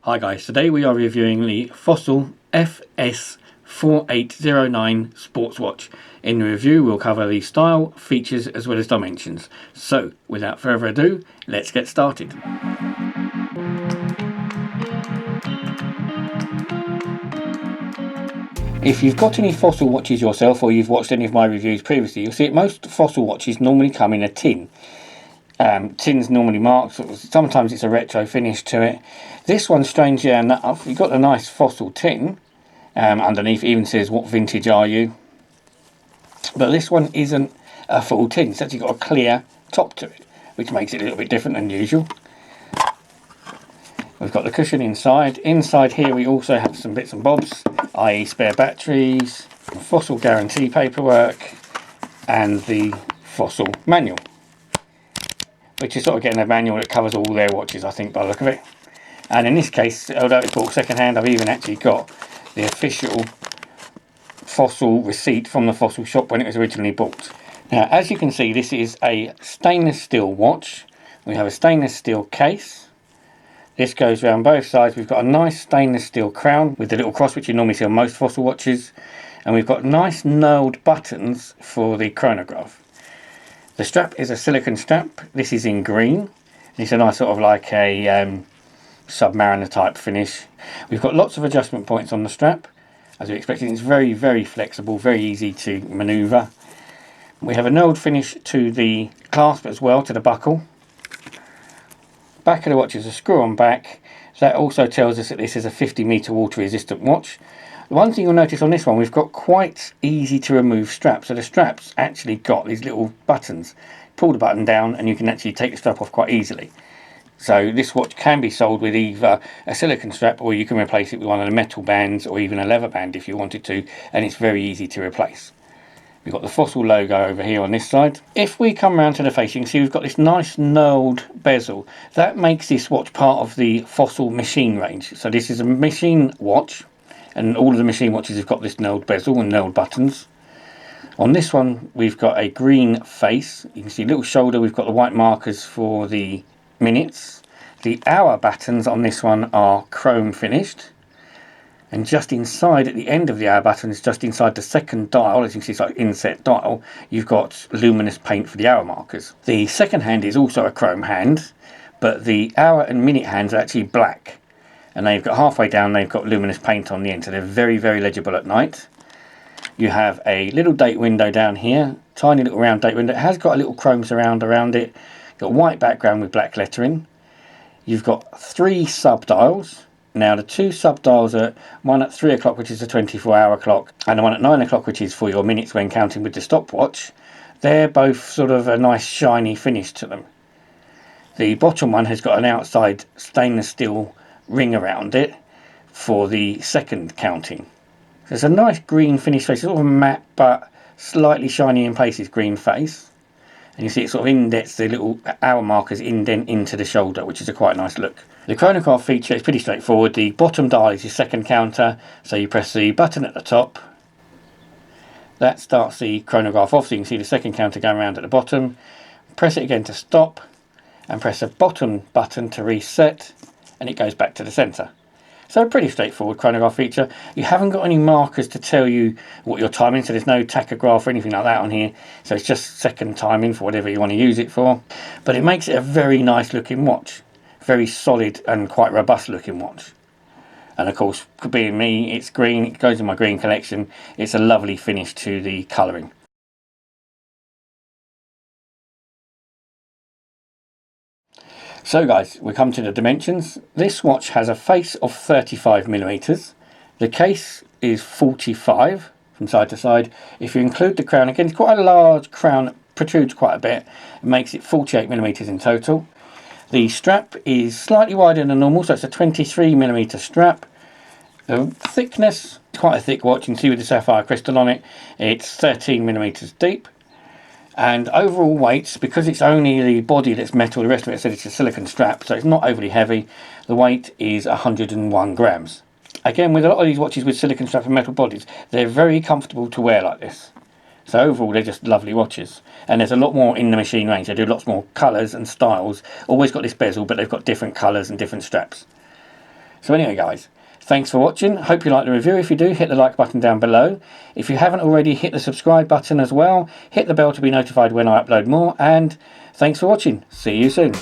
Hi guys, today we are reviewing the Fossil FS4809 sports watch. In the review we'll cover the style, features as well as dimensions. So without further ado, let's get started. If you've got any Fossil watches yourself or you've watched any of my reviews previously, you'll see that most Fossil watches normally come in a tin. Tin's normally marked, sometimes it's a retro finish to it. This one, strangely enough, you've got a nice Fossil tin. Underneath it even says what vintage are you. But this one isn't a full tin, it's actually got a clear top to it, which makes it a little bit different than usual. We've got the cushion inside. Inside here we also have some bits and bobs, i.e. spare batteries, Fossil guarantee paperwork, and the Fossil manual, which is sort of getting a manual that covers all their watches, I think, by the look of it. And in this case, although it's bought second hand, I've even actually got the official Fossil receipt from the Fossil shop when it was originally bought. Now, as you can see, this is a stainless steel watch. We have a stainless steel case. This goes around both sides. We've got a nice stainless steel crown with the little cross, which you normally see on most Fossil watches. And we've got nice knurled buttons for the chronograph. The strap is a silicone strap. This is in green. It's a nice sort of like a Submariner type finish. We've got lots of adjustment points on the strap. As we expected, it's very, very flexible, very easy to manoeuvre. We have a knurled finish to the clasp as well, to the buckle. Back of the watch is a screw on back. That also tells us that this is a 50-metre water resistant watch. The one thing you'll notice on this one, we've got quite easy to remove straps. So the straps actually got these little buttons. Pull the button down and you can actually take the strap off quite easily. So this watch can be sold with either a silicone strap, or you can replace it with one of the metal bands or even a leather band if you wanted to, and it's very easy to replace. We've got the Fossil logo over here on this side. If we come around to the face, you can see we've got this nice knurled bezel. That makes this watch part of the Fossil machine range. So this is a machine watch, and all of the machine watches have got this knurled bezel and knurled buttons. On this one, we've got a green face. You can see a little shoulder. We've got the white markers for the minutes. The hour buttons on this one are chrome finished. And just inside, at the end of the hour buttons, just inside the second dial, as you can see it's like inset dial, you've got luminous paint for the hour markers. The second hand is also a chrome hand, but the hour and minute hands are actually black. And they've got halfway down, they've got luminous paint on the end, so they're very, very legible at night. You have a little date window down here, tiny little round date window. It has got a little chrome surround around it. You've got white background with black lettering. You've got 3 sub-dials. Now the 2 sub-dials are one at 3 o'clock, which is a 24-hour clock, and the one at 9 o'clock, which is for your minutes when counting with the stopwatch. They're both sort of a nice shiny finish to them. The bottom one has got an outside stainless steel ring around it for the second counting. So it's a nice green finish face, sort of matte but slightly shiny in places green face. And you see it sort of indents the little hour markers indent into the shoulder, which is a quite nice look. The chronograph feature is pretty straightforward. The bottom dial is your second counter, so you press the button at the top. That starts the chronograph off, so you can see the second counter going around at the bottom. Press it again to stop, and press the bottom button to reset, and it goes back to the centre. So a pretty straightforward chronograph feature. You haven't got any markers to tell you what your timing, so there's no tachograph or anything like that on here. So it's just second timing for whatever you want to use it for. But it makes it a very nice looking watch. Very solid and quite robust looking watch. And of course, being me, it's green. It goes in my green collection. It's a lovely finish to the colouring. So guys, we come to the dimensions. This watch has a face of 35mm. The case is 45 from side to side. If you include the crown, again, it's quite a large crown, protrudes quite a bit. It makes it 48mm in total. The strap is slightly wider than normal, so it's a 23mm strap. The thickness, it's quite a thick watch. You can see with the sapphire crystal on it, it's 13mm deep. And overall weights, because it's only the body that's metal, the rest of it, I said it's a silicone strap, so it's not overly heavy. The weight is 101 grams. Again, with a lot of these watches with silicone straps and metal bodies, they're very comfortable to wear like this. So overall, they're just lovely watches. And there's a lot more in the machine range. They do lots more colours and styles. Always got this bezel, but they've got different colours and different straps. So anyway guys, thanks for watching. Hope you liked the review. If you do, hit the like button down below. If you haven't already, hit the subscribe button as well. Hit the bell to be notified when I upload more. And thanks for watching. See you soon.